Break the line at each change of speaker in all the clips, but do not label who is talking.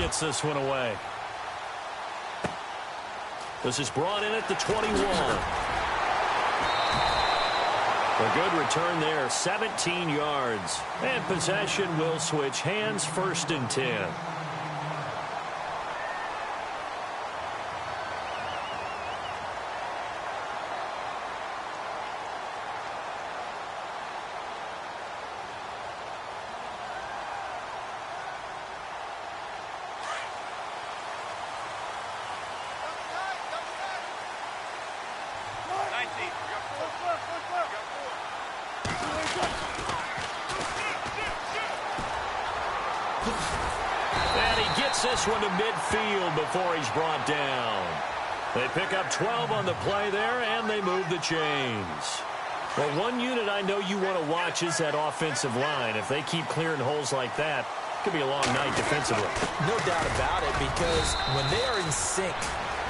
gets this one away. This is brought in at the 21. A good return there, 17 yards. And possession will switch hands, 1st and 10.
And he gets this one to midfield before he's brought down. They pick up 12 on the play there, and they move the chains. Well, one unit I know you want to watch is that offensive line. If they keep clearing holes like that, it could be a long night defensively.
No doubt about it, because when they are in sync,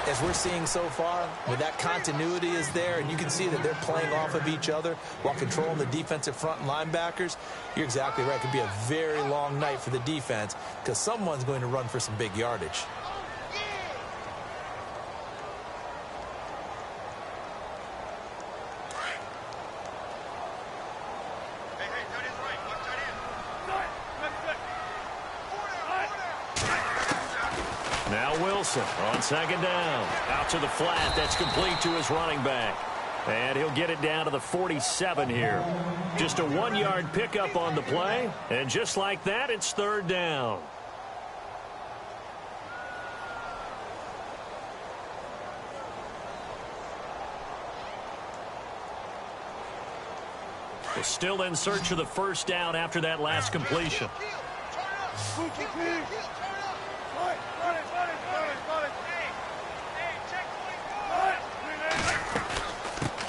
as we're seeing so far, when that continuity is there, and you can see that they're playing off of each other while controlling the defensive front and linebackers, you're exactly right. It could be a very long night for the defense because someone's going to run for some big yardage.
Now Wilson on 2nd down. Out to the flat. That's complete to his running back. And he'll get it down to the 47 here. Just a 1-yard pickup on the play. And just like that, it's 3rd down. We're still in search of the 1st down after that last completion.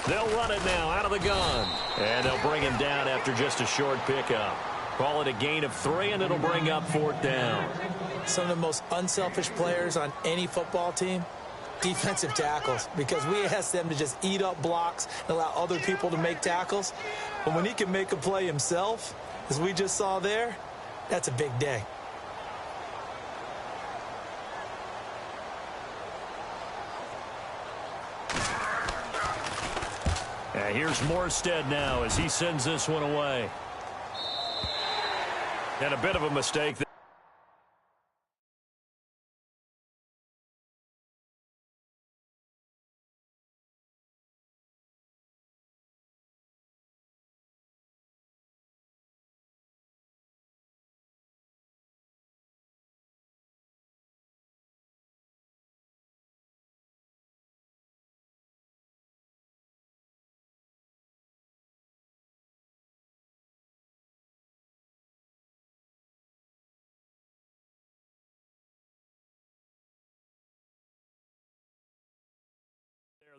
They'll run it now out of the gun. And they'll bring him down after just a short pickup. Call it a gain of 3, and it'll bring up 4th down.
Some of the most unselfish players on any football team, defensive tackles, because we ask them to just eat up blocks and allow other people to make tackles. But when he can make a play himself, as we just saw there, that's a big day.
And here's Morstead now as he sends this one away. And a bit of a mistake there.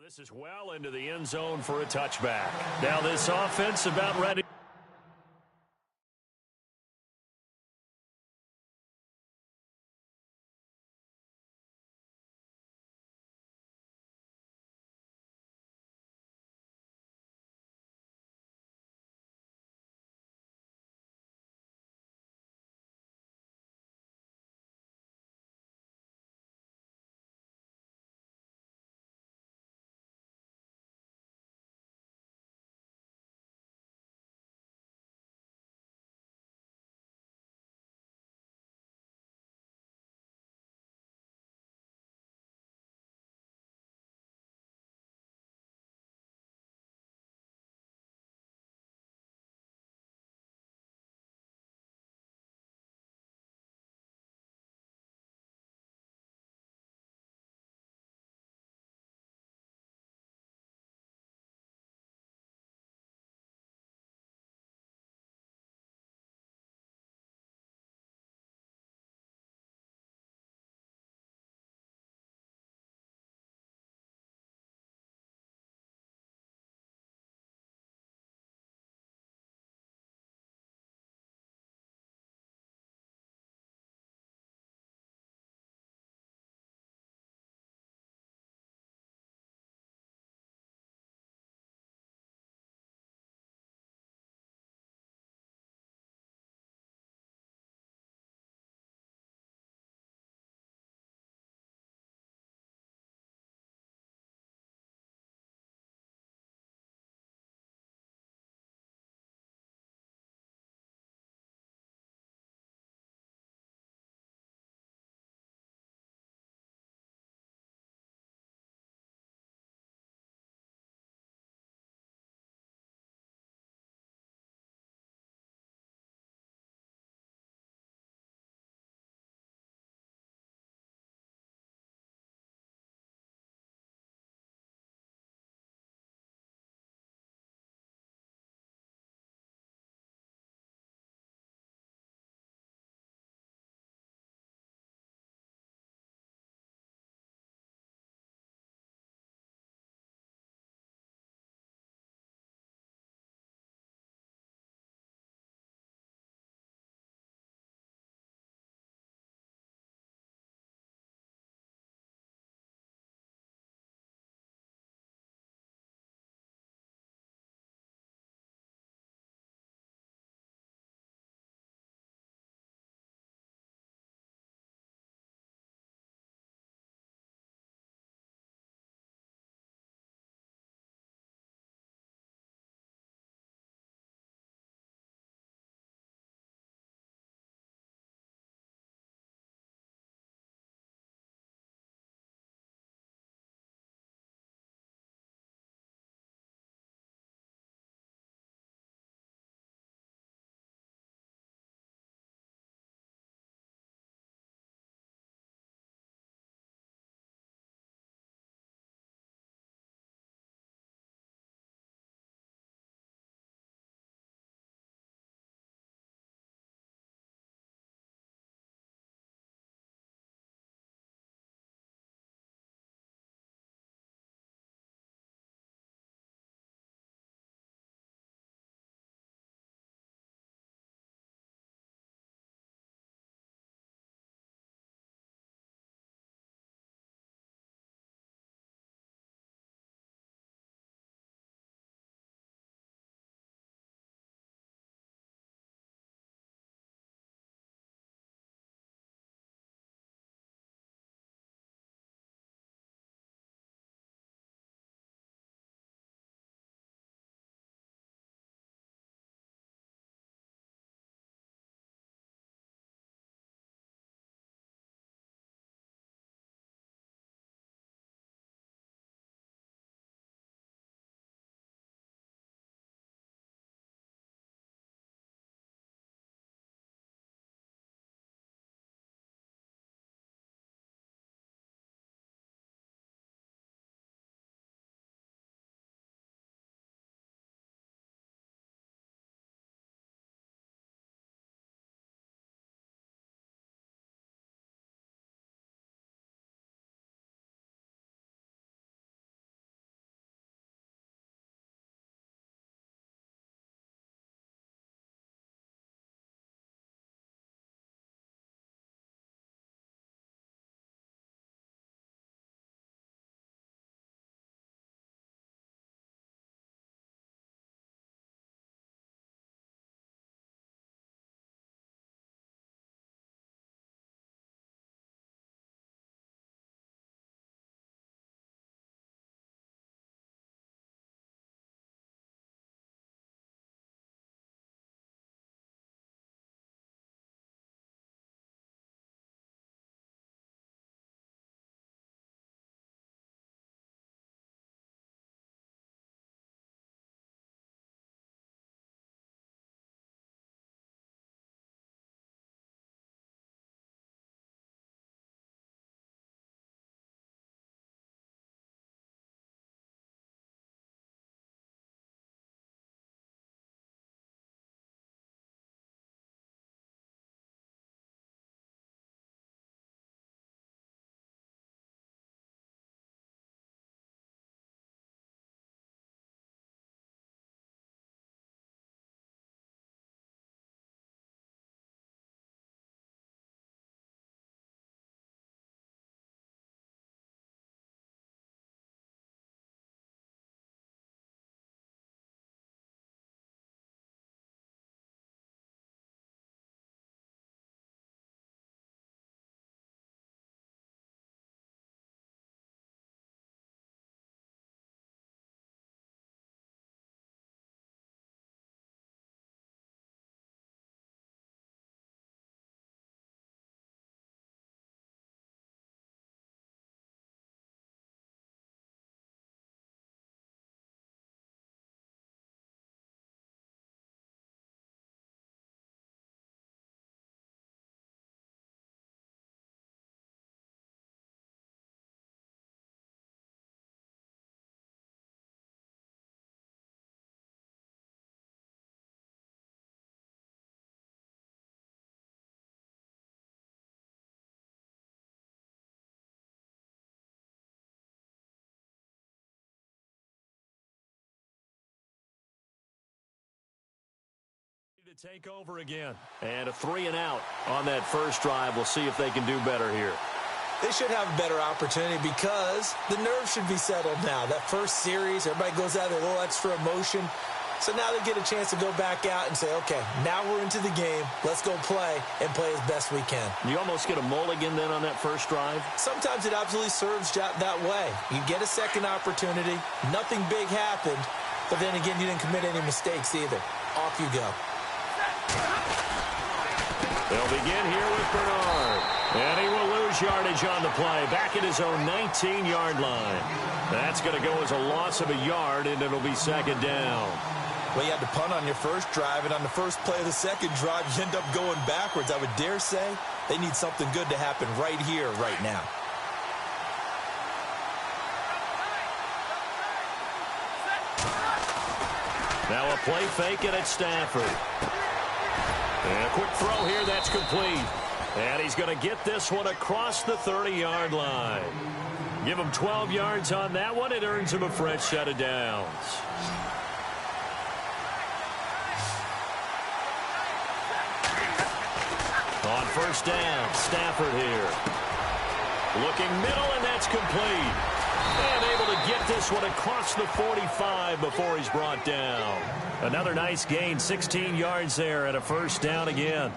This is well into the end zone for a touchback. Now this offense about ready.
To take over again. And a 3-and-out on that first drive. We'll see if they can do better here.
They should have a better opportunity because the nerves should be settled now. That first series, everybody goes out with a little extra emotion. So now they get a chance to go back out and say, okay, now we're into the game. Let's go play and play as best we can.
You almost get a mulligan then on that first drive?
Sometimes it absolutely serves that way. You get a second opportunity. Nothing big happened. But then again, you didn't commit any mistakes either. Off you go.
They'll begin here with Bernard. And he will lose yardage on the play. Back at his own 19-yard line. That's going to go as a loss of a yard, and it'll be second down.
Well, you had to punt on your first drive, and on the first play of the second drive, you end up going backwards. I would dare say they need something good to happen right here, right now.
Now a play fake, and it's Stafford. And a quick throw here, that's complete. And he's going to get this one across the 30-yard line. Give him 12 yards on that one. It earns him a fresh set of downs. On first down, Stafford here. Looking middle, and that's complete. And able to get this one across the 45 before he's brought down. Another nice gain, 16 yards there, and a first down again.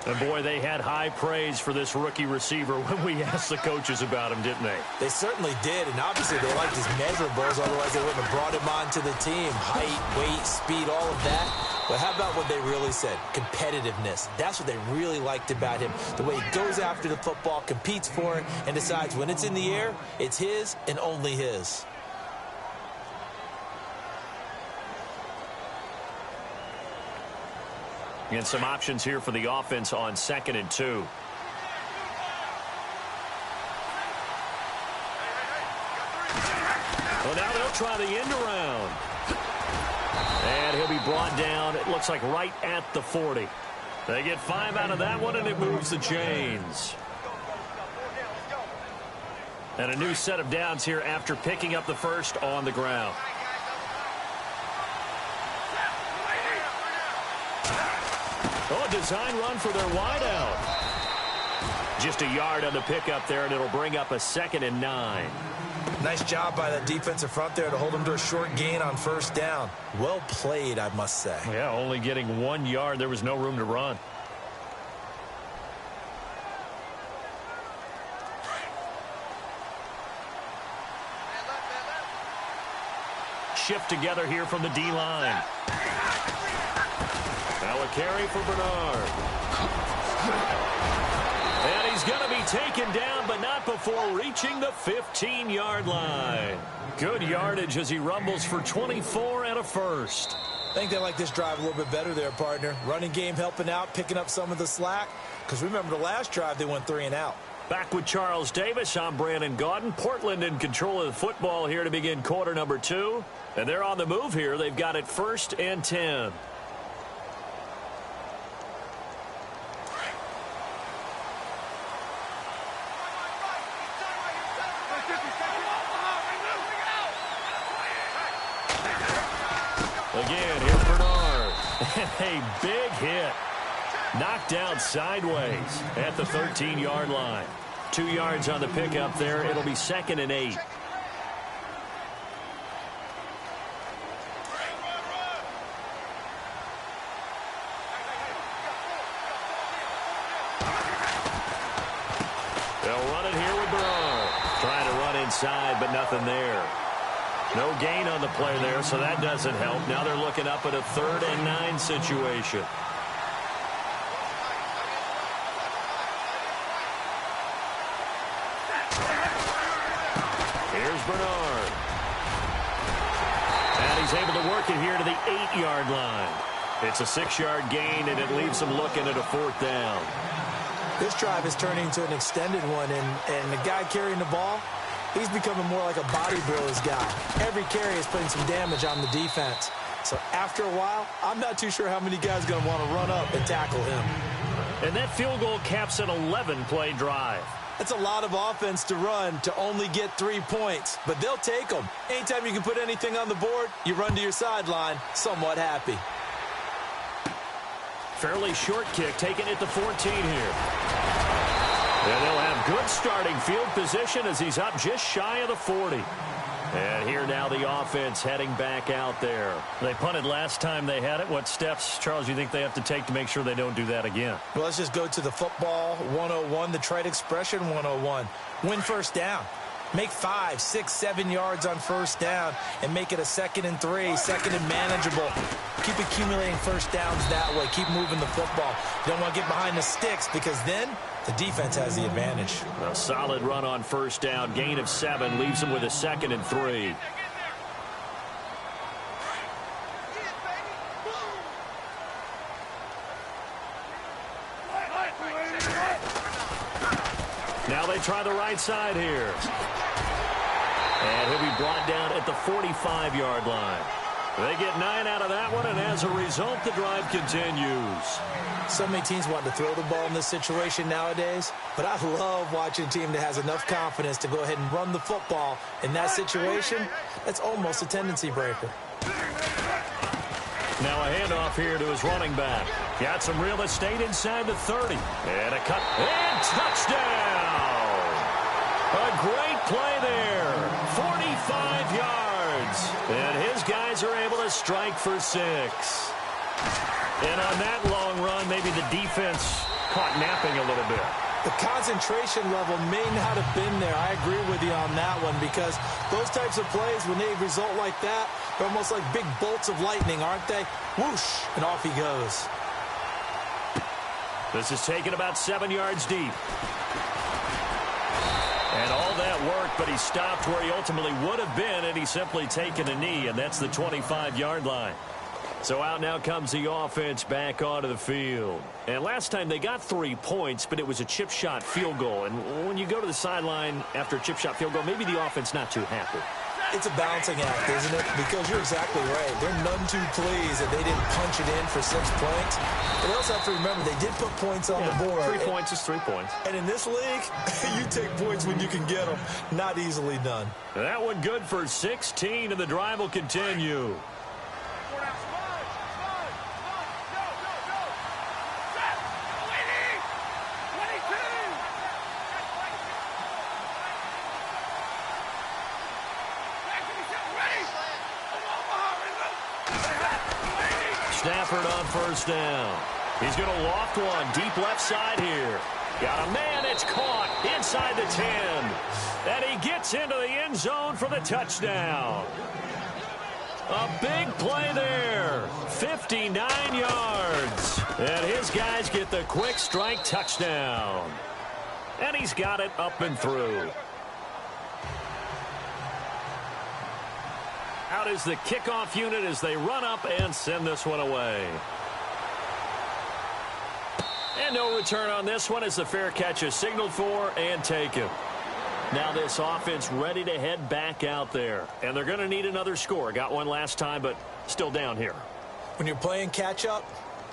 And, boy, they had high praise for this rookie receiver when we asked the coaches about him, didn't they?
They certainly did, and obviously they liked his measurables, otherwise they wouldn't have brought him onto the team. Height, weight, speed, all of that. But how about what they really said? Competitiveness. That's what they really liked about him. The way he goes after the football, competes for it, and decides when it's in the air, it's his and only his.
And some options here for the offense on 2nd and 2. Well, now they'll try the end around. And he'll be brought down, it looks like right at the 40. They get 5 out of that one, and it moves the chains. And a new set of downs here after picking up the first on the ground. Oh, a design run for their wideout. Just a yard on the pickup there, and it'll bring up a 2nd and 9.
Nice job by that defensive front there to hold him to a short gain on first down. Well played, I must say.
Yeah, only getting 1 yard. There was no room to run. Shift together here from the D-line. Now a carry for Bernard. And he's going to be taken down, but not before reaching the 15-yard line. Good yardage as he rumbles for 24 and a first.
I think they like this drive a little bit better there, partner. Running game helping out, picking up some of the slack. Because remember the last drive, they went 3-and-out.
Back with Charles Davis, I'm Brandon Gaudin. Portland in control of the football here to begin quarter number 2. And they're on the move here. They've got it 1st and 10. Again, here's Bernard. And a big hit. Knocked down sideways at the 13-yard line. 2 yards on the pickup there. It'll be 2nd and 8. They'll run it here with Bernard. Trying to run inside, but nothing there. No gain on the play there, so that doesn't help. Now they're looking up at a 3rd and 9 situation. Here's Bernard. And he's able to work it here to the 8-yard line. It's a 6-yard gain, and it leaves them looking at a 4th down.
This drive is turning into an extended one, and the guy carrying the ball, he's becoming more like a body blows guy. Every carry is putting some damage on the defense. So after a while, I'm not too sure how many guys are going to want to run up and tackle him.
And that field goal caps an 11-play drive.
That's a lot of offense to run to only get 3 points, but they'll take them. Anytime you can put anything on the board, you run to your sideline somewhat happy.
Fairly short kick, taken at the 14 here. And they'll have good starting field position as he's up just shy of the 40. And here now the offense heading back out there. They punted last time they had it. What steps, Charles, you think they have to take to make sure they don't do that again?
Well, let's just go to the football 101, the trite expression 101. Win first down. Make 5, 6, 7 yards on first down and make it a 2nd and 3, 2nd and manageable. Keep accumulating first downs that way. Keep moving the football. You don't want to get behind the sticks because then the defense has the advantage.
A solid run on first down. Gain of 7 leaves them with a 2nd and 3. Now they try the right side here. And he'll be brought down at the 45-yard line. They get 9 out of that one, and as a result, the drive continues.
So many teams want to throw the ball in this situation nowadays, but I love watching a team that has enough confidence to go ahead and run the football. In that situation, that's almost a tendency breaker.
Now a handoff here to his running back. Got some real estate inside the 30. And a cut. And touchdown! A great play there. 45 yards. And his guys are able to strike for 6. And on that long run, maybe the defense caught napping a little bit.
The concentration level may not have been there. I agree with you on that one because those types of plays, when they result like that, they're almost like big bolts of lightning, aren't they? Whoosh, and off he goes.
This is taken about 7 yards deep. And all that worked, but he stopped where he ultimately would have been, and he's simply taken a knee, and that's the 25-yard line. So out now comes the offense back onto the field. And last time they got 3 points, but it was a chip shot field goal. And when you go to the sideline after a chip shot field goal, maybe the offense not too happy.
It's a balancing act, isn't it? Because you're exactly right. They're none too pleased that they didn't punch it in for 6 points. But they also have to remember they did put points on the board.
3 points is 3 points.
And in this league, you take points when you can get them. Not easily done.
That one good for 16, and the drive will continue. Stafford on first down. He's going to loft one deep left side here. Got a man. It's caught inside the 10. And he gets into the end zone for the touchdown. A big play there. 59 yards. And his guys get the quick strike touchdown. And he's got it up and through. Out is the kickoff unit as they run up and send this one away. And no return on this one as the fair catch is signaled for and taken. Now this offense ready to head back out there. And they're going to need another score. Got one last time, but still down here.
When you're playing catch-up,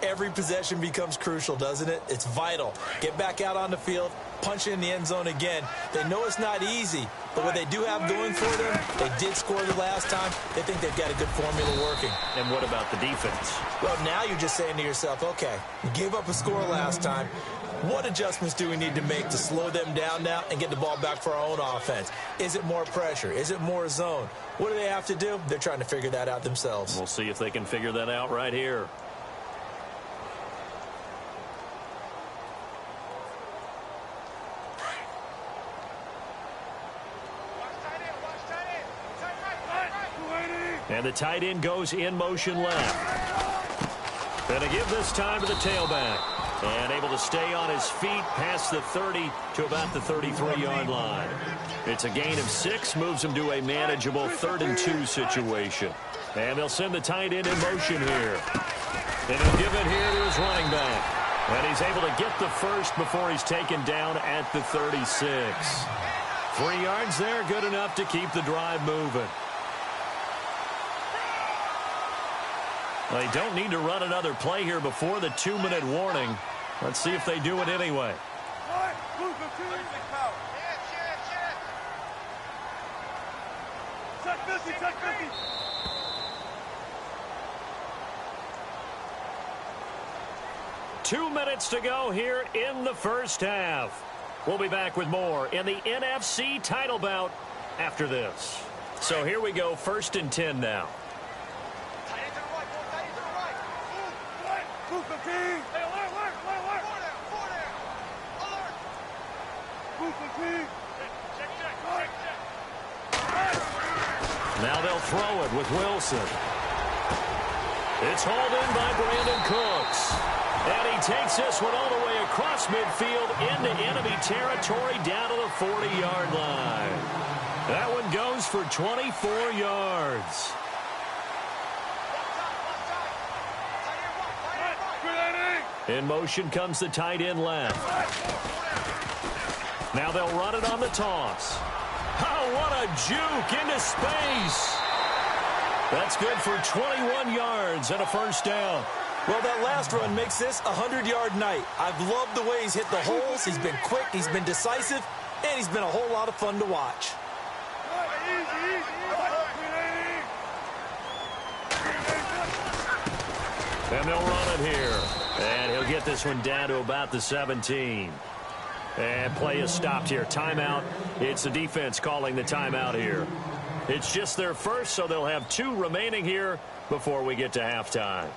every possession becomes crucial, doesn't it? It's vital. Get back out on the field, punch it in the end zone again. They know it's not easy, but what they do have going for them, they did score the last time. They think they've got a good formula working.
And what about the defense?
Well, now you're just saying to yourself, okay, we gave up a score last time. What adjustments do we need to make to slow them down now and get the ball back for our own offense? Is it more pressure? Is it more zone? What do they have to do? They're trying to figure that out themselves.
We'll see if they can figure that out right here. And the tight end goes in motion left. Going to give this time to the tailback. And able to stay on his feet past the 30 to about the 33-yard line. It's a gain of 6, moves him to a manageable 3rd and 2 situation. And they'll send the tight end in motion here. And he'll give it here to his running back. And he's able to get the first before he's taken down at the 36. 3 yards there, good enough to keep the drive moving. They don't need to run another play here before the 2-minute warning. Let's see if they do it anyway. 2 minutes to go here in the first half. We'll be back with more in the NFC title bout after this. So here we go, 1st and 10 now. Now they'll throw it with Wilson. It's hauled in by Brandon Cooks. And he takes this one all the way across midfield into enemy territory down to the 40-yard line. That one goes for 24 yards. In motion comes the tight end left. Now they'll run it on the toss. Oh, what a juke into space. That's good for 21 yards and a first down.
Well, that last run makes this a 100-yard night. I've loved the way he's hit the holes. He's been quick, he's been decisive, and he's been a whole lot of fun to watch.
And they'll run it here. And he'll get this one down to about the 17. And play is stopped here. Timeout. It's the defense calling the timeout here. It's just their first, so they'll have 2 remaining here before we get to halftime.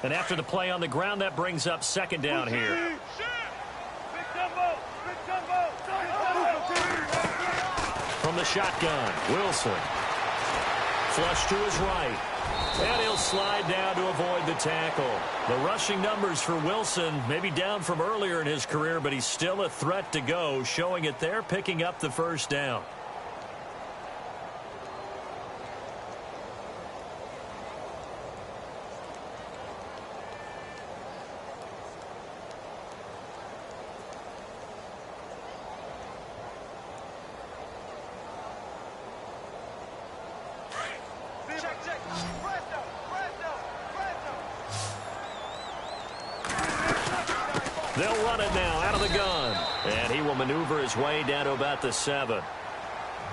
And after the play on the ground, that brings up 2nd down here. From the shotgun, Wilson. Flush to his right. And he'll slide down to avoid the tackle. The rushing numbers for Wilson maybe down from earlier in his career, but he's still a threat to go, showing it there, picking up the first down. They'll run it now out of the gun. And he will maneuver his way down to about the 7.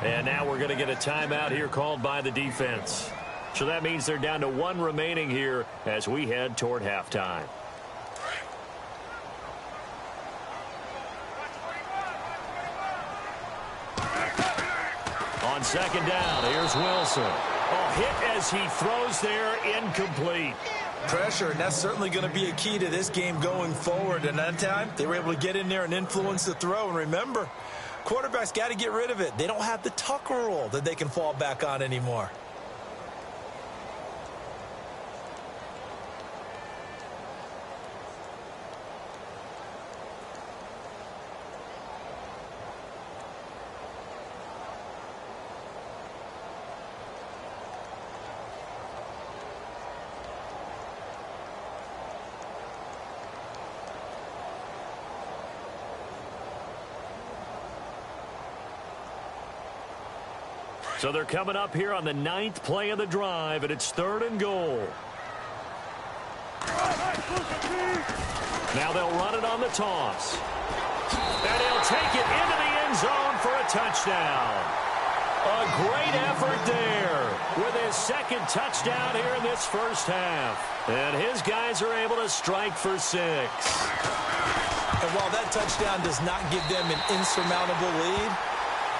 And now we're going to get a timeout here called by the defense. So that means they're down to 1 remaining here as we head toward halftime. On 2nd down, here's Wilson. Oh, hit as he throws there, incomplete.
Pressure, and that's certainly going to be a key to this game going forward. And that time, they were able to get in there and influence the throw. And remember, quarterbacks got to get rid of it. They don't have the tuck rule that they can fall back on anymore.
So they're coming up here on the 9th play of the drive, and it's 3rd and goal. Now they'll run it on the toss. And he'll take it into the end zone for a touchdown. A great effort there with his 2nd touchdown here in this first half. And his guys are able to strike for 6.
And while that touchdown does not give them an insurmountable lead,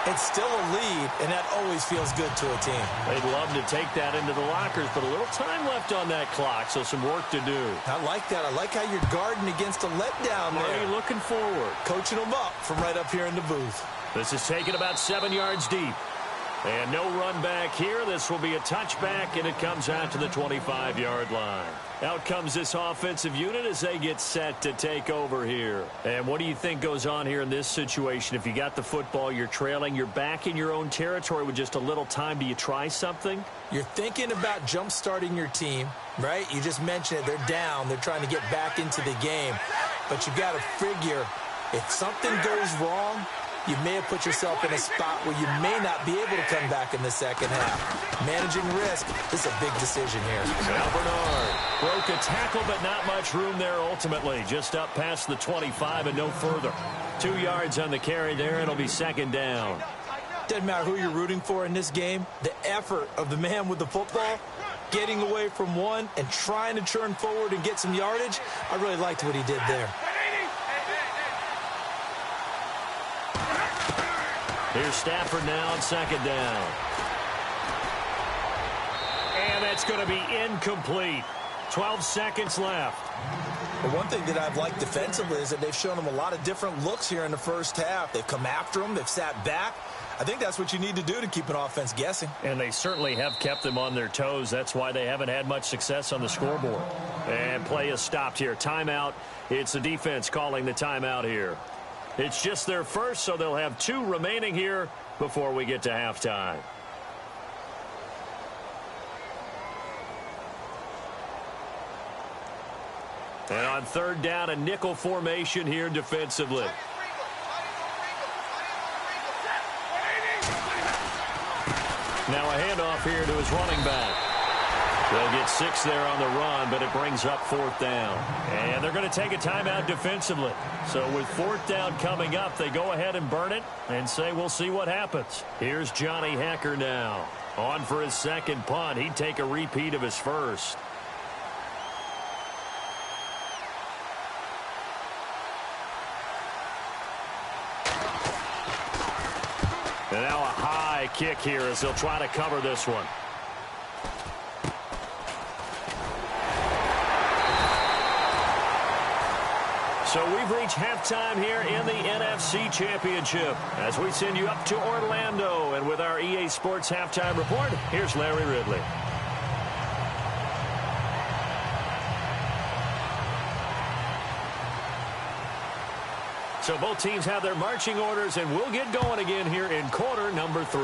it's still a lead, and that always feels good to a team.
They'd love to take that into the lockers, but a little time left on that clock, so some work to do.
I like that. I like how you're guarding against a letdown there.
Already looking forward.
Coaching them up from right up here in the booth.
This is taken about 7 yards deep. And no run back here. This will be a touchback, and it comes out to the 25-yard line. Out comes this offensive unit as they get set to take over here. And what do you think goes on here in this situation? If you got the football, you're trailing, you're back in your own territory with just a little time. Do you try something?
You're thinking about jump-starting your team, right? You just mentioned it. They're down. They're trying to get back into the game. But you got to figure if something goes wrong, you may have put yourself in a spot where you may not be able to come back in the second half. Managing risk, this is a big decision here.
Al Bernard broke a tackle, but not much room there ultimately. Just up past the 25 and no further. 2 yards on the carry there. It'll be second down.
Doesn't matter who you're rooting for in this game. The effort of the man with the football, getting away from one and trying to turn forward and get some yardage, I really liked what he did there.
Here's Stafford now on second down. And that's going to be incomplete. 12 seconds left.
But one thing that I've liked defensively is that they've shown him a lot of different looks here in the first half. They've come after him. They've sat back. I think that's what you need to do to keep an offense guessing.
And they certainly have kept them on their toes. That's why they haven't had much success on the scoreboard. And play is stopped here. Timeout. It's the defense calling the timeout here. It's just their first, so they'll have 2 remaining here before we get to halftime. And on third down, a nickel formation here defensively. Now a handoff here to his running back. They'll get 6 there on the run, but it brings up 4th down. And they're going to take a timeout defensively. So with 4th down coming up, they go ahead and burn it and say we'll see what happens. Here's Johnny Hekker now. On for his second punt. He'd take a repeat of his first. And now a high kick here as they'll try to cover this one. So we've reached halftime here in the NFC Championship as we send you up to Orlando. And with our EA Sports Halftime Report, here's Larry Ridley. So both teams have their marching orders, and we'll get going again here in quarter number 3.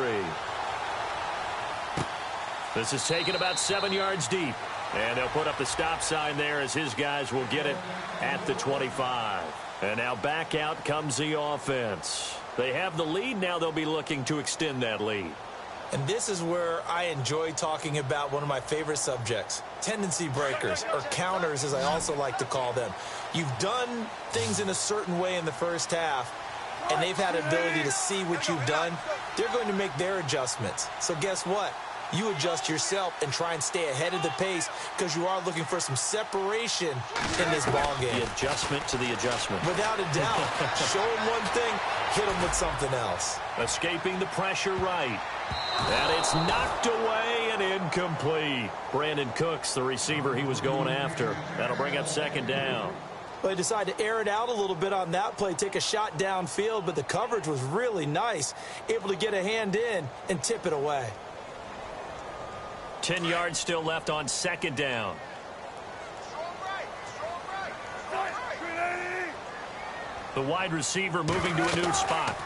This is taken about 7 yards deep. And they'll put up the stop sign there as his guys will get it at the 25. And now back out comes the offense. They have the lead. Now they'll be looking to extend that lead.
And this is where I enjoy talking about one of my favorite subjects, tendency breakers, or counters as I also like to call them. You've done things in a certain way in the first half, and they've had an ability to see what you've done. They're going to make their adjustments. So guess what? You adjust yourself and try and stay ahead of the pace because you are looking for some separation in this ball game.
The adjustment to the adjustment.
Without a doubt. Show them one thing, hit them with something else.
Escaping the pressure right. And it's knocked away and incomplete. Brandon Cooks, the receiver he was going after. That'll bring up second down.
Well, they decided to air it out a little bit on that play, take a shot downfield, but the coverage was really nice. Able to get a hand in and tip it away.
10 yards still left on second down. The wide receiver moving to a new spot.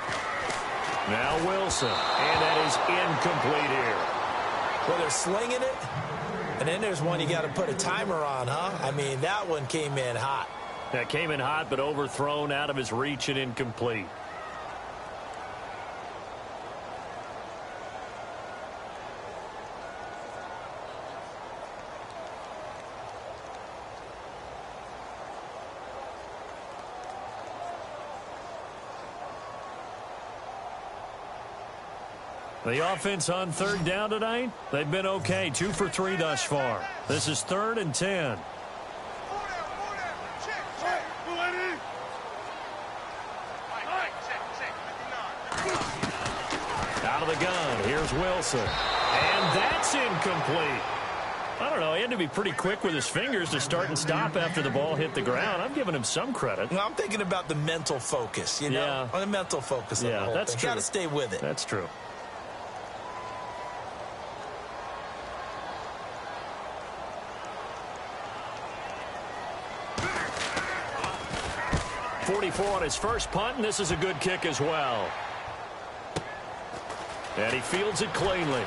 Now Wilson, and that is incomplete here.
Well, they're slinging it, and then there's one you got to put a timer on, huh? I mean, that one came in hot.
That came in hot, but overthrown out of his reach and incomplete. The offense on third down tonight, they've been okay. 2 for 3 thus far. This is 3rd and 10. Out of the gun, here's Wilson. And that's incomplete. I don't know, he had to be pretty quick with his fingers to start and stop after the ball hit the ground. I'm giving him some credit.
Well, I'm thinking about the mental focus, you know?
Yeah.
The mental focus of the whole
that's
thing.
true.
Got to stay with it.
That's true. .44 on his first punt, and this is a good kick as well. And he fields it cleanly.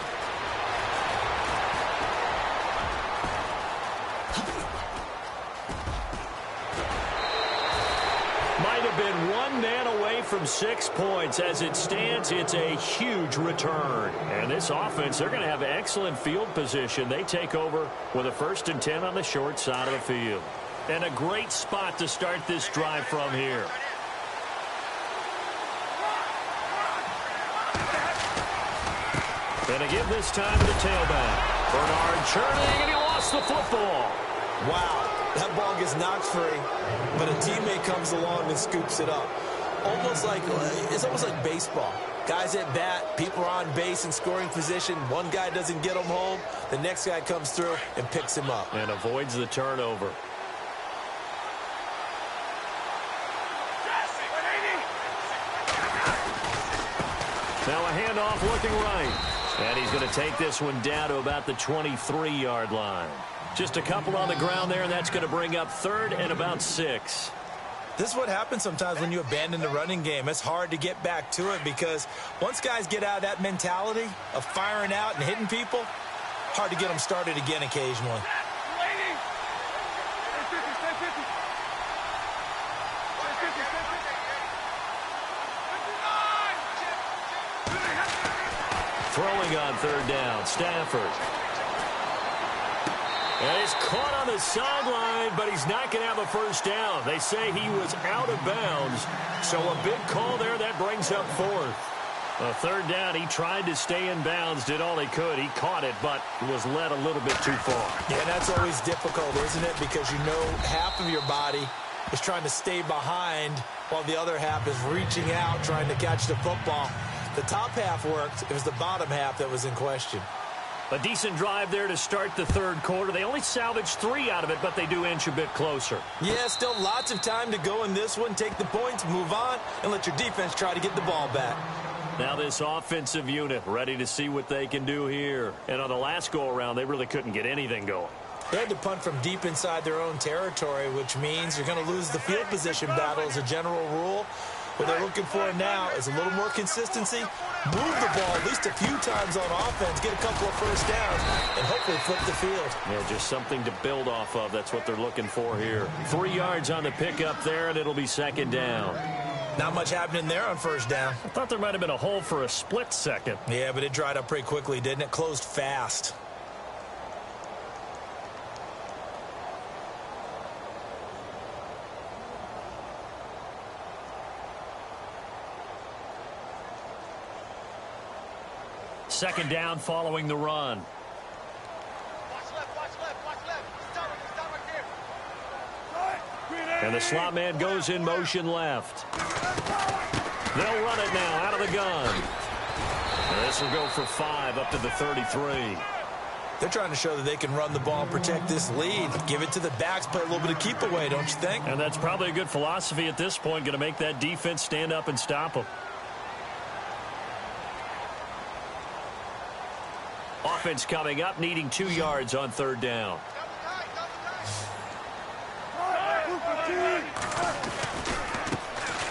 Might have been one one man away from 6 points. As it stands, it's a huge return. And this offense, they're going to have excellent field position. They take over with a 1st and 10 on the short side of the field. And a great spot to start this drive from here. And to give this time to the tailback. Bernard churning, and he lost the football.
Wow, that ball gets knocked free, but a teammate comes along and scoops it up. It's almost like baseball. Guys at bat, people are on base in scoring position. One guy doesn't get him home. The next guy comes through and picks him up.
And avoids the turnover. Now a handoff looking right. And he's going to take this one down to about the 23-yard line. Just a couple on the ground there, and that's going to bring up 3rd and about 6.
This is what happens sometimes when you abandon the running game. It's hard to get back to it because once guys get out of that mentality of firing out and hitting people, hard to get them started again occasionally.
Throwing on 3rd down, Stafford. And he's caught on the sideline, but he's not going to have a 1st down. They say he was out of bounds, so a big call there that brings up 4th. A 3rd down, he tried to stay in bounds, did all he could. He caught it, but was led a little bit too far.
Yeah, that's always difficult, isn't it? Because you know half of your body is trying to stay behind while the other half is reaching out, trying to catch the football. The top half worked. It was the bottom half that was in question.
A decent drive there to start the 3rd quarter. They only salvaged 3 out of it, but they do inch a bit closer.
Yeah, still lots of time to go in this one. Take the points, move on, and let your defense try to get the ball back.
Now this offensive unit ready to see what they can do here. And on the last go-around, they really couldn't get anything going.
They had to punt from deep inside their own territory, which means you're going to lose the field position battle as a general rule. What they're looking for now is a little more consistency, move the ball at least a few times on offense, get a couple of 1st downs, and hopefully flip the field.
Yeah, just something to build off of. That's what they're looking for here. 3 yards on the pickup there, and it'll be 2nd down.
Not much happening there on 1st down.
I thought there might have been a hole for a split second.
Yeah, but it dried up pretty quickly, didn't it? Closed fast.
Second down following the run. And the slot man goes in motion left. They'll run it now out of the gun. And this will go for 5 up to the 33.
They're trying to show that they can run the ball and protect this lead. Give it to the backs, play a little bit of keep away, don't you think?
And that's probably a good philosophy at this point, going to make that defense stand up and stop them. Offense coming up, needing 2 yards on 3rd down.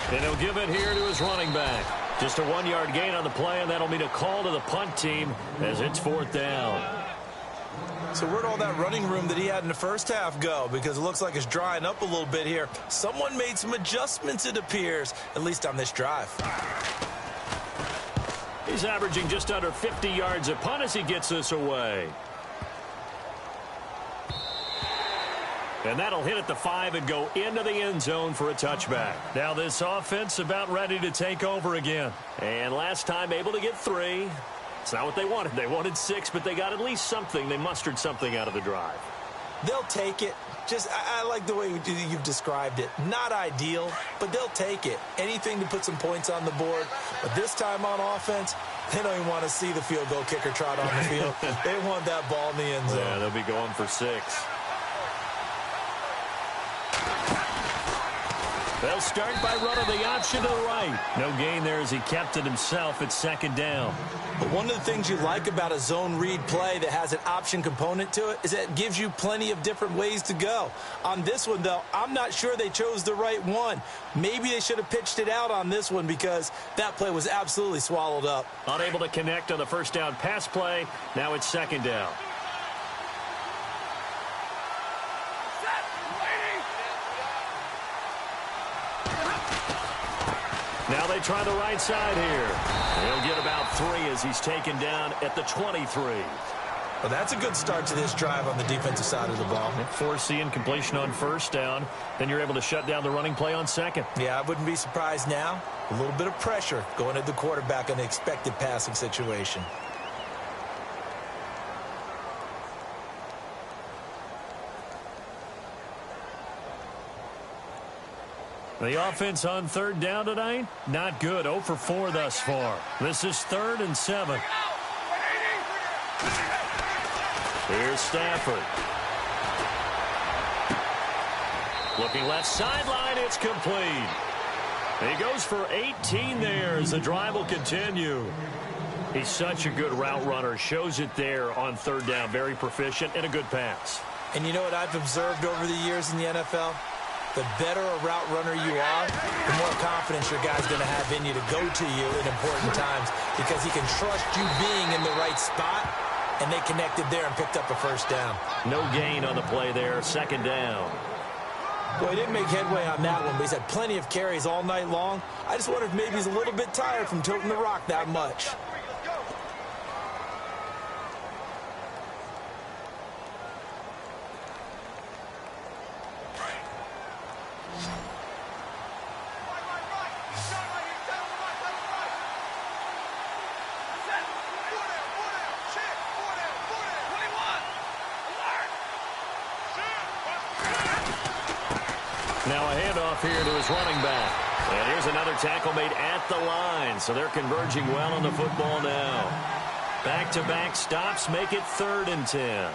And he'll give it here to his running back. Just a 1-yard gain on the play, and that'll mean a call to the punt team as it's 4th down.
So where'd all that running room that he had in the 1st half go? Because it looks like it's drying up a little bit here. Someone made some adjustments, it appears, at least on this drive.
He's averaging just under 50 yards a punt as he gets this away. And that'll hit at the 5 and go into the end zone for a touchback. Now this offense about ready to take over again. And last time able to get 3. It's not what they wanted. They wanted 6, but they got at least something. They mustered something out of the drive.
They'll take it. I like the way you've described it. Not ideal, but they'll take it. Anything to put some points on the board. But this time on offense, they don't even want to see the field goal kicker trot on the field. They want that ball in the end zone.
Yeah, they'll be going for 6. They'll start by running the option to the right. No gain there as he kept it himself at 2nd down.
But one of the things you like about a zone read play that has an option component to it is that it gives you plenty of different ways to go. On this one, though, I'm not sure they chose the right one. Maybe they should have pitched it out on this one because that play was absolutely swallowed up.
Unable to connect on the 1st down pass play. Now it's 2nd down. Now they try the right side here. He'll get about 3 as he's taken down at the 23.
Well, that's a good start to this drive on the defensive side of the ball.
Force the incompletion on first down. Then you're able to shut down the running play on second.
Yeah, I wouldn't be surprised now. A little bit of pressure going at the quarterback in the expected passing situation.
The offense on third down tonight, not good. 0 for 4 thus far. This is 3rd and 7. Here's Stafford. Looking left sideline, it's complete. He goes for 18 there as the drive will continue. He's such a good route runner. Shows it there on third down. Very proficient and a good pass.
And you know what I've observed over the years in the NFL? The better a route runner you are, the more confidence your guy's going to have in you to go to you in important times because he can trust you being in the right spot, and they connected there and picked up a first down.
No gain on the play there. 2nd down.
Boy, he didn't make headway on that one, but he's had plenty of carries all night long. I just wonder if maybe he's a little bit tired from toting the rock that much.
Now a handoff here to his running back. And here's another tackle made at the line. So they're converging well on the football now. Back-to-back stops make it 3rd and 10.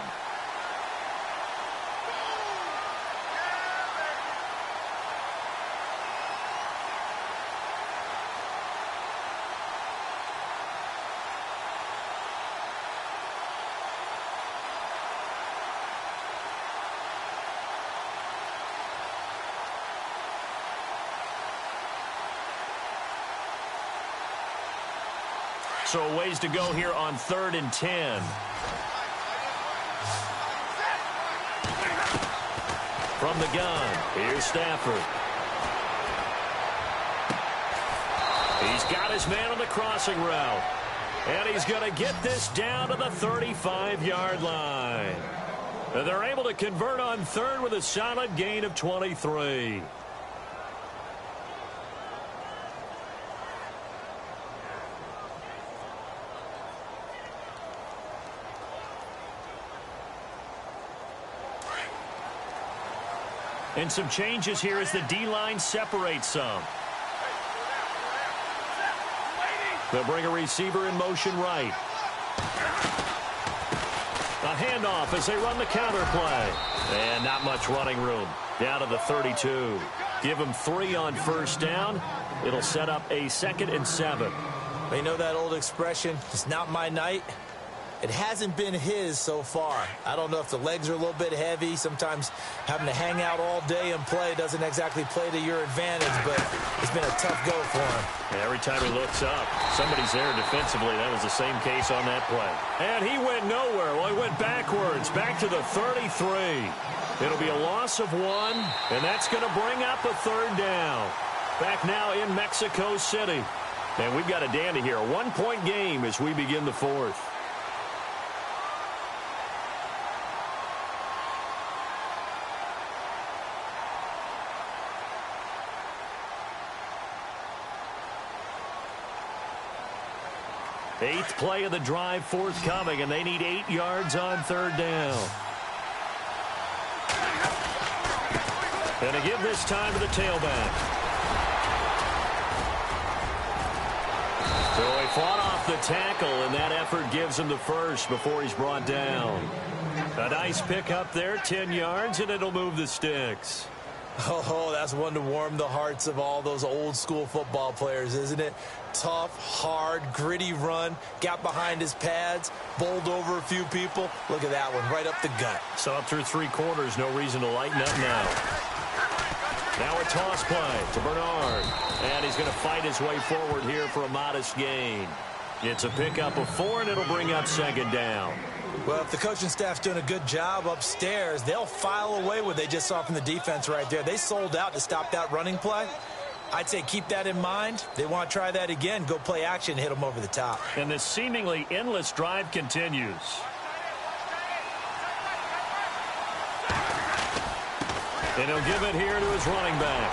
So a ways to go here on 3rd and 10. From the gun, here's Stafford. He's got his man on the crossing route. And he's going to get this down to the 35-yard line. And they're able to convert on 3rd with a solid gain of 23. And some changes here as the D-line separates some. They'll bring a receiver in motion right. A handoff as they run the counter play. And not much running room. Down to the 32. Give them 3 on first down. It'll set up a 2nd and 7.
You know that old expression, it's not my night? It hasn't been his so far. I don't know if the legs are a little bit heavy. Sometimes having to hang out all day and play doesn't exactly play to your advantage, but it's been a tough go for him.
Yeah, every time he looks up, somebody's there defensively. That was the same case on that play. And he went nowhere. Well, he went backwards, back to the 33. It'll be a loss of 1, and that's going to bring up a 3rd down. Back now in Mexico City. And we've got a dandy here. A 1-point game as we begin the 4th. Eighth play of the drive forthcoming, and they need 8 yards on 3rd down. And to give this time to the tailback. So he fought off the tackle, and that effort gives him the first before he's brought down. A nice pickup there, 10 yards, and it'll move the sticks.
Oh, that's one to warm the hearts of all those old school football players, isn't it? Tough, hard, gritty run, got behind his pads, bowled over a few people. Look at that one, right up the gut.
So up through 3 quarters, no reason to lighten up now. Now a toss play to Bernard. And he's going to fight his way forward here for a modest gain. It's a pickup of 4, and it'll bring up 2nd down.
Well, if the coaching staff's doing a good job upstairs, they'll file away what they just saw from the defense right there. They sold out to stop that running play. I'd say keep that in mind. They want to try that again. Go play action, hit them over the top.
And this seemingly endless drive continues. And he'll give it here to his running back.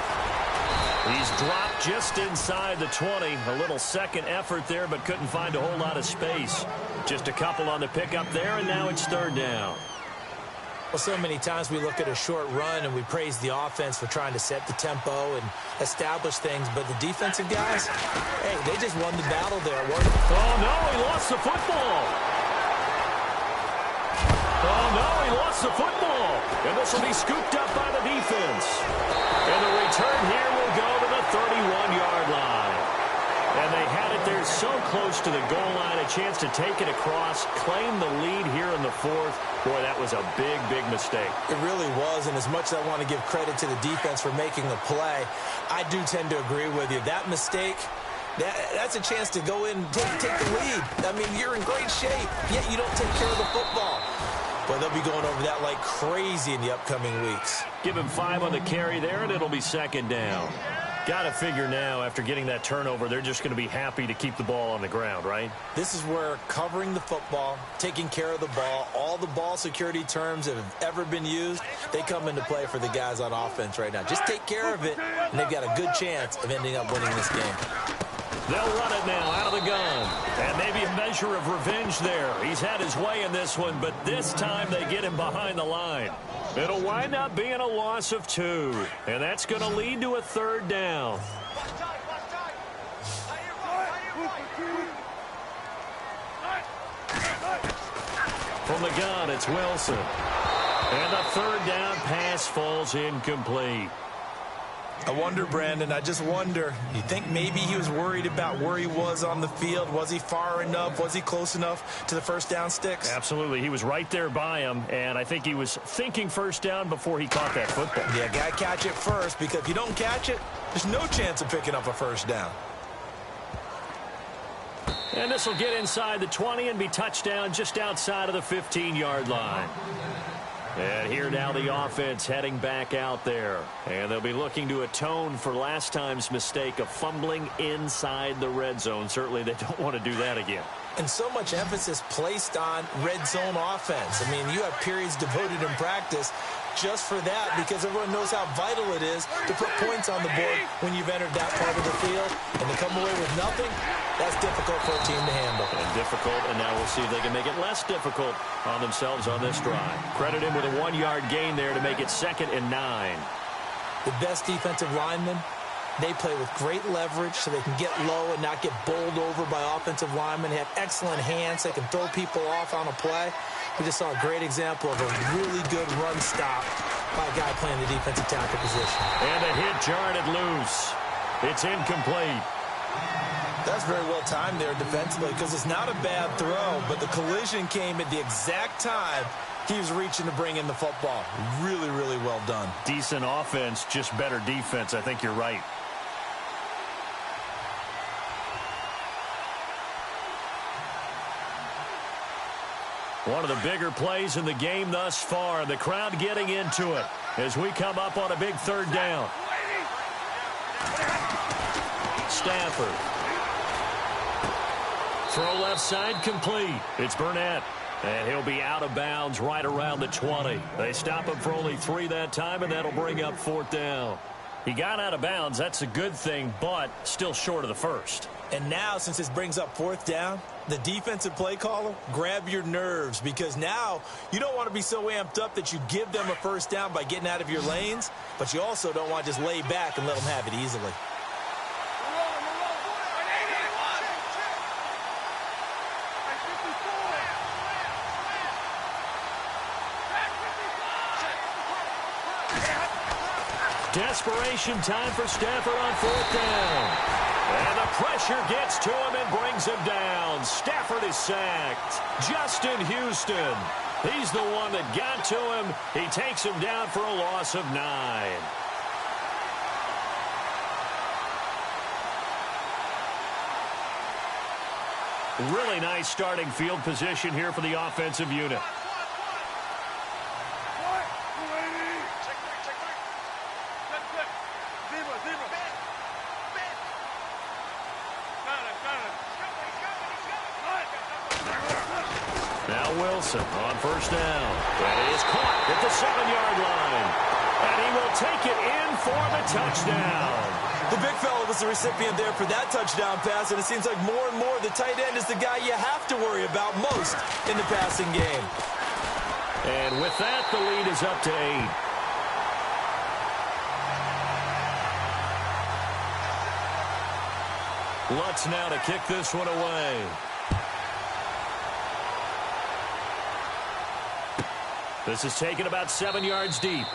He's dropped just inside the 20. A little second effort there, but couldn't find a whole lot of space. Just a couple on the pickup there, and now it's third down.
Well, so many times we look at a short run and we praise the offense for trying to set the tempo and establish things, but the defensive guys, hey, they just won the battle there.
Oh, no, he lost the football. Oh, no, he lost the football. And this will be scooped up by the defense. And the return here will go to the 31-yard line. And they had it there so close to the goal line, a chance to take it across, claim the lead here in the fourth. Boy, that was a big, big mistake.
It really was, and as much as I want to give credit to the defense for making the play, I do tend to agree with you. That mistake, that's a chance to go in and take the lead. I mean, you're in great shape, yet you don't take care of the football. But they'll be going over that like crazy in the upcoming weeks.
Give him 5 on the carry there, and it'll be second down. Got to figure now, after getting that turnover, they're just going to be happy to keep the ball on the ground, right?
This is where covering the football, taking care of the ball, all the ball security terms that have ever been used, they come into play for the guys on offense right now. Just take care of it, and they've got a good chance of ending up winning this game.
They'll run it now out of the gun. And maybe a measure of revenge there. He's had his way in this one, but this time they get him behind the line. It'll wind up being a loss of 2. And that's going to lead to a third down. From the gun, it's Wilson. And the third down pass falls incomplete.
I wonder, Brandon, I just wonder, you think maybe he was worried about where he was on the field? Was he far enough? Was he close enough to the first down sticks?
Absolutely. He was right there by him, and I think he was thinking first down before he caught that football.
Yeah, got to catch it first, because if you don't catch it, there's no chance of picking up a first down.
And this will get inside the 20 and be touchdown just outside of the 15-yard line. And here now the offense heading back out there. And they'll be looking to atone for last time's mistake of fumbling inside the red zone. Certainly they don't want to do that again.
And so much emphasis placed on red zone offense. I mean, you have periods devoted in practice just for that, because everyone knows how vital it is to put points on the board when you've entered that part of the field. And to come away with nothing, that's difficult for a team to handle.
And difficult, and now we'll see if they can make it less difficult on themselves on this drive. Credit him with a 1-yard gain there to make it 2nd and 9.
The best defensive linemen, they play with great leverage so they can get low and not get bowled over by offensive linemen. They have excellent hands. They can throw people off on a play. We just saw a great example of a really good run stop by a guy playing the defensive tackle position.
And a hit jarred it loose. It's incomplete.
That's very well timed there defensively, because it's not a bad throw, but the collision came at the exact time he was reaching to bring in the football. Really, really well done.
Decent offense, just better defense. I think you're right. One of the bigger plays in the game thus far. The crowd getting into it as we come up on a big third down. Stafford. Throw left side complete. It's Burnett. And he'll be out of bounds right around the 20. They stop him for only 3 that time, and that'll bring up 4th down. He got out of bounds. That's a good thing, but still short of the first.
And now, since this brings up 4th down, the defensive play caller, grab your nerves, because now you don't want to be so amped up that you give them a first down by getting out of your lanes, but you also don't want to just lay back and let them have it easily.
Desperation time for Stafford on 4th down. And the pressure gets to him and brings him down. Stafford is sacked. Justin Houston. He's the one that got to him. He takes him down for a loss of 9. Really nice starting field position here for the offensive unit.
Now Wilson on first down. And he is caught at the 7-yard line. And he will take it in for the touchdown.
The big fella was the recipient there for that touchdown pass, and it seems like more and more the tight end is the guy you have to worry about most in the passing game.
And with that, the lead is up to 8. Lutz now to kick this one away. This is taken about 7 yards deep.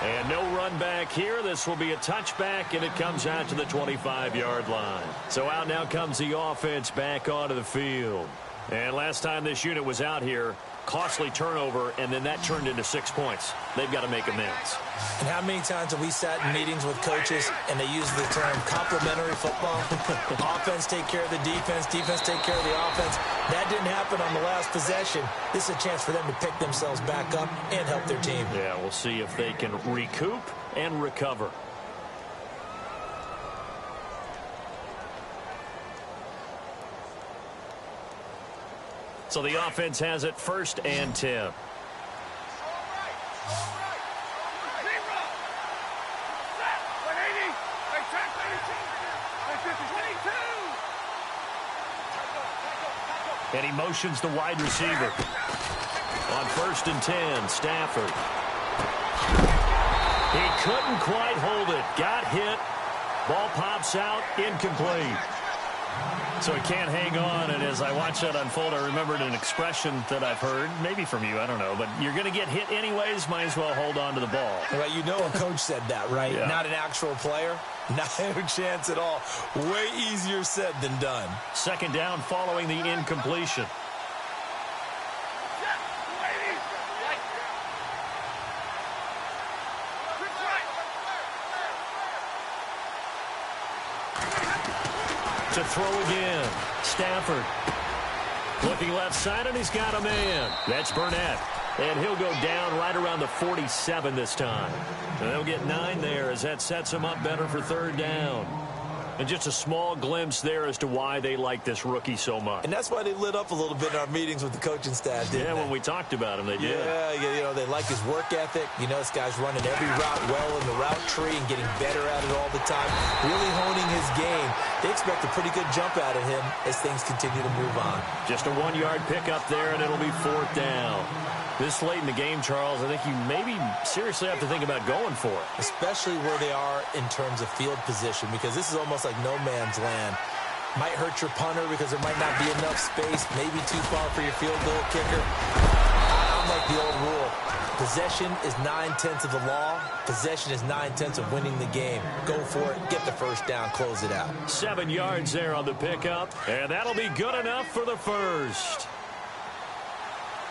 And no run back here. This will be a touchback, and it comes out to the 25-yard line. So out now comes the offense back onto the field. And last time this unit was out here, costly turnover, and then that turned into 6 points. They've got to make amends.
And how many times have we sat in meetings with coaches and they use the term complementary football? Offense take care of the defense, defense take care of the offense. That didn't happen on the last possession. This is a chance for them to pick themselves back up and help their team.
Yeah, we'll see if they can recoup and recover. So the offense has it 1st and 10. And he motions the wide receiver. On 1st and 10, Stafford. He couldn't quite hold it. Got hit. Ball pops out. Incomplete. So he can't hang on, and as I watch that unfold, I remembered an expression that I've heard, maybe from you, I don't know, but you're going to get hit anyways, might as well hold on to the ball.
Well, you know a coach said that, right?
Yeah.
Not an actual player. Not a chance at all. Way easier said than done.
2nd down following the incompletion. To throw again. Stafford. Looking left side, and he's got a man. That's Burnett. And he'll go down right around the 47 this time. And they'll get 9 there as that sets him up better for 3rd down. And just a small glimpse there as to why they like this rookie so much.
And that's why they lit up a little bit in our meetings with the coaching staff, didn't they?
Yeah, when we talked about him, they did.
Yeah, you know, they like his work ethic. You know, this guy's running every route well in the route tree and getting better at it all the time. Really honing his game. They expect a pretty good jump out of him as things continue to move on.
Just a 1-yard pickup there, and it'll be 4th down. This late in the game, Charles, I think you maybe seriously have to think about going for it.
Especially where they are in terms of field position, because this is almost like no man's land. Might hurt your punter because there might not be enough space, maybe too far for your field goal kicker. I'm like the old rule. Possession is 9/10 of the law. Possession is 9/10 of winning the game. Go for it, get the 1st down, close it out.
7 yards there on the pickup, and that'll be good enough for the 1st.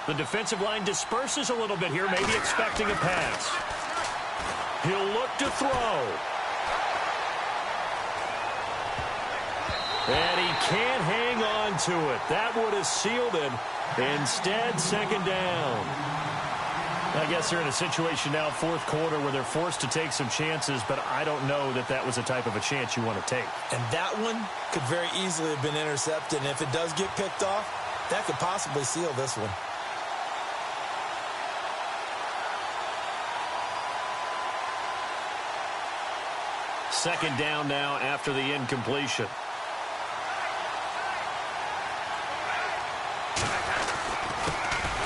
The defensive line disperses a little bit here, maybe expecting a pass. He'll look to throw. And he can't hang on to it. That would have sealed it. Instead, 2nd down. I guess they're in a situation now, 4th quarter, where they're forced to take some chances, but I don't know that that was the type of a chance you want to take.
And that one could very easily have been intercepted, and if it does get picked off, that could possibly seal this one.
Second down now after the incompletion.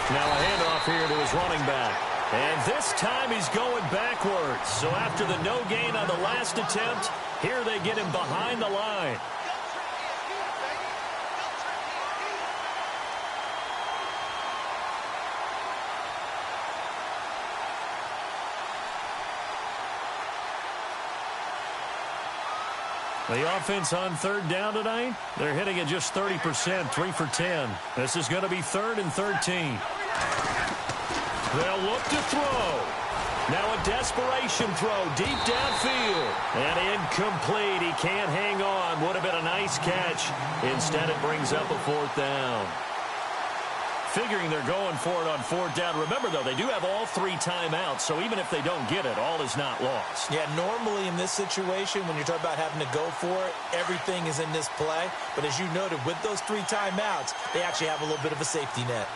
Now a handoff here to his running back. And this time he's going backwards. So after the no gain on the last attempt, here they get him behind the line. The offense on 3rd down tonight, they're hitting at just 30%, 3 for 10. This is going to be 3rd and 13. They'll look to throw. Now a desperation throw deep downfield. And incomplete. He can't hang on. Would have been a nice catch. Instead, it brings up a 4th down. Figuring they're going for it on 4th down. Remember, though, they do have all 3 timeouts, so even if they don't get it, all is not lost.
Yeah, normally in this situation, when you're talking about having to go for it, everything is in this play. But as you noted, with those 3 timeouts, they actually have a little bit of a safety net.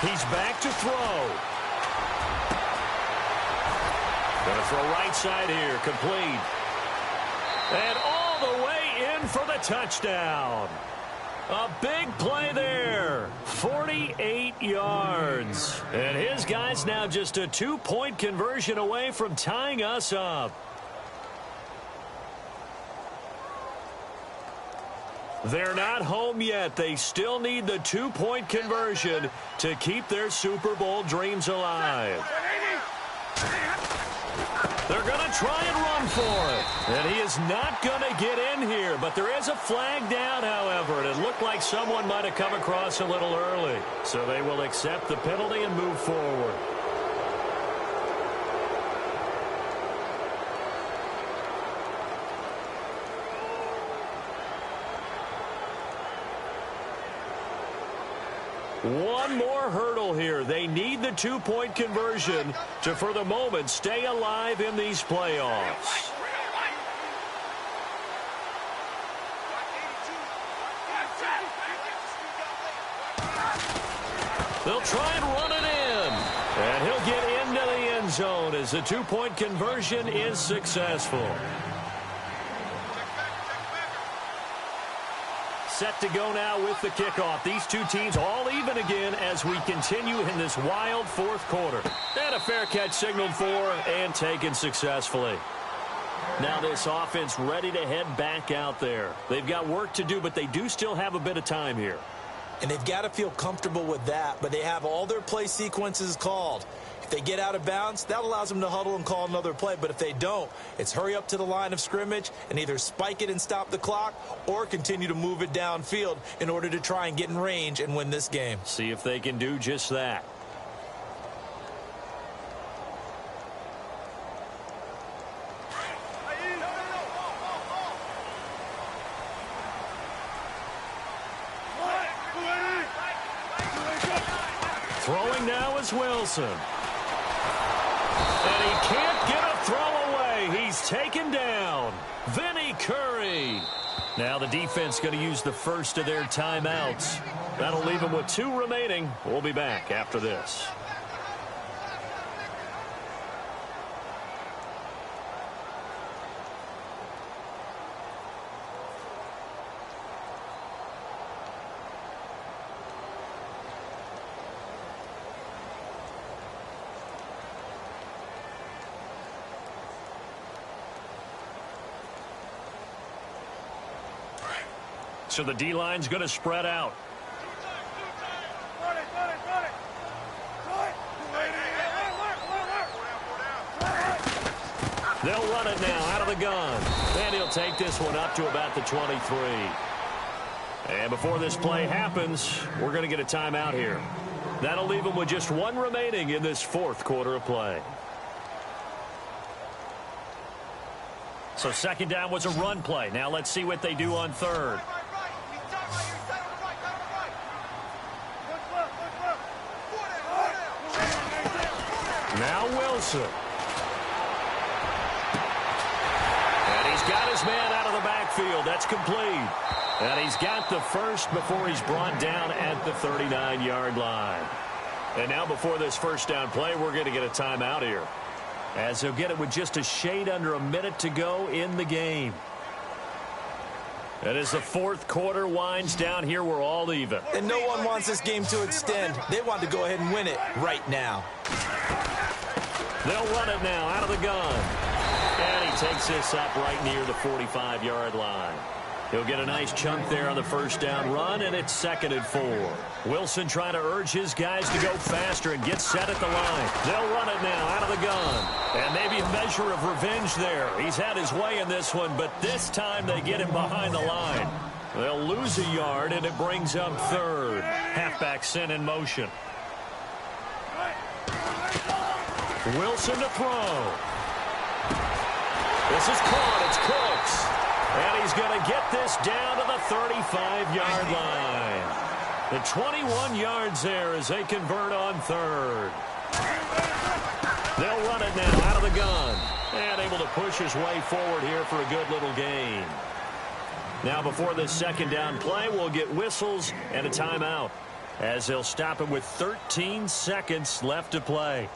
He's back to throw. Going to throw right side here, complete. And all the way in for the touchdown. A big play there. 48 yards. And his guy's now just a 2-point conversion away from tying us up. They're not home yet. They still need the 2-point conversion to keep their Super Bowl dreams alive. They're going to try and run for it. And he is not going to get in here. But there is a flag down, however. And it looked like someone might have come across a little early. So they will accept the penalty and move forward. One more hurdle here. They need the 2-point conversion to, for the moment, stay alive in these playoffs. They'll try and run it in. And he'll get into the end zone as the 2-point conversion is successful. Set to go now with the kickoff. These two teams all even again as we continue in this wild fourth quarter. And a fair catch signaled for and taken successfully. Now this offense ready to head back out there. They've got work to do, but they do still have a bit of time here.
And they've got to feel comfortable with that, but they have all their play sequences called. If they get out of bounds, that allows them to huddle and call another play. But if they don't, it's hurry up to the line of scrimmage and either spike it and stop the clock or continue to move it downfield in order to try and get in range and win this game.
See if they can do just that. Throwing now is Wilson. And he can't get a throw away. He's taken down. Vinny Curry. Now the defense going to use the first of their timeouts. That'll leave them with 2 remaining. We'll be back after this. So the D-line's going to spread out. They'll run it now out of the gun. And he'll take this one up to about the 23. And before this play happens, we're going to get a timeout here. That'll leave them with just 1 remaining in this fourth quarter of play. So second down was a run play. Now let's see what they do on third. Now Wilson. And he's got his man out of the backfield. That's complete. And he's got the first before he's brought down at the 39-yard line. And now before this first down play, we're going to get a timeout here, as he'll get it with just a shade under a minute to go in the game. And as the fourth quarter winds down here, we're all even.
And no one wants this game to extend. They want to go ahead and win it right now.
They'll run it now out of the gun. And he takes this up right near the 45-yard line. He'll get a nice chunk there on the first down run, and it's 2nd and 4. Wilson trying to urge his guys to go faster and get set at the line. They'll run it now out of the gun. And maybe a measure of revenge there. He's had his way in this one, but this time they get him behind the line. They'll lose a yard, and it brings up 3rd. Halfback sent in motion. Wilson to throw. This is caught. It's Cooks. And he's going to get this down to the 35-yard line. The 21 yards there as they convert on 3rd. They'll run it now out of the gun. And able to push his way forward here for a good little gain. Now before this second down play, we'll get whistles and a timeout. as they'll stop him with 13 seconds left to play.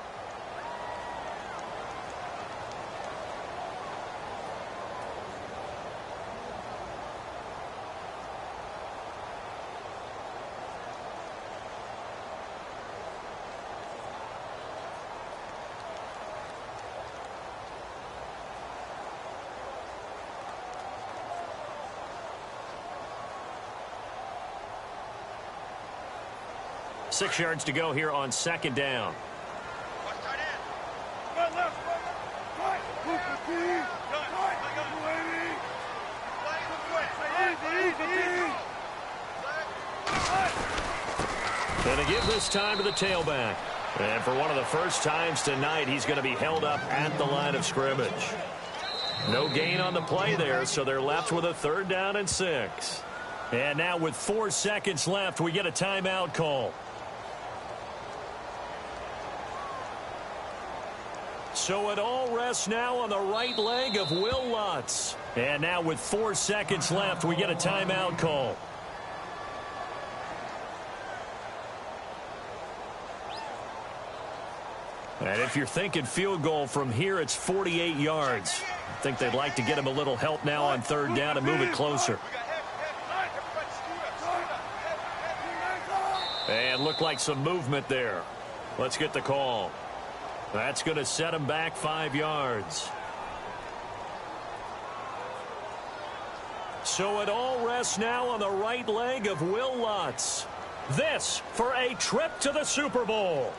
Six yards to go here on second down. Going to give this time to the tailback. And for one of the first times tonight, he's going to be held up at the line of scrimmage. No gain on the play there, so they're left with a 3rd down and 6. And now with 4 seconds left, we get a timeout call. So it all rests now on the right leg of Will Lutz. And now with 4 seconds left, we get a timeout call. And if you're thinking field goal from here, it's 48 yards. I think they'd like to get him a little help now on 3rd down and move it closer. And looked like some movement there. Let's get the call. That's going to set him back 5 yards. So it all rests now on the right leg of Will Lutz. This for a trip to the Super Bowl.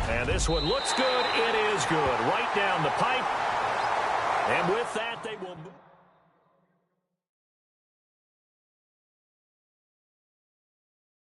And this one looks good. It is good. Right down the pipe. And with that, they will move.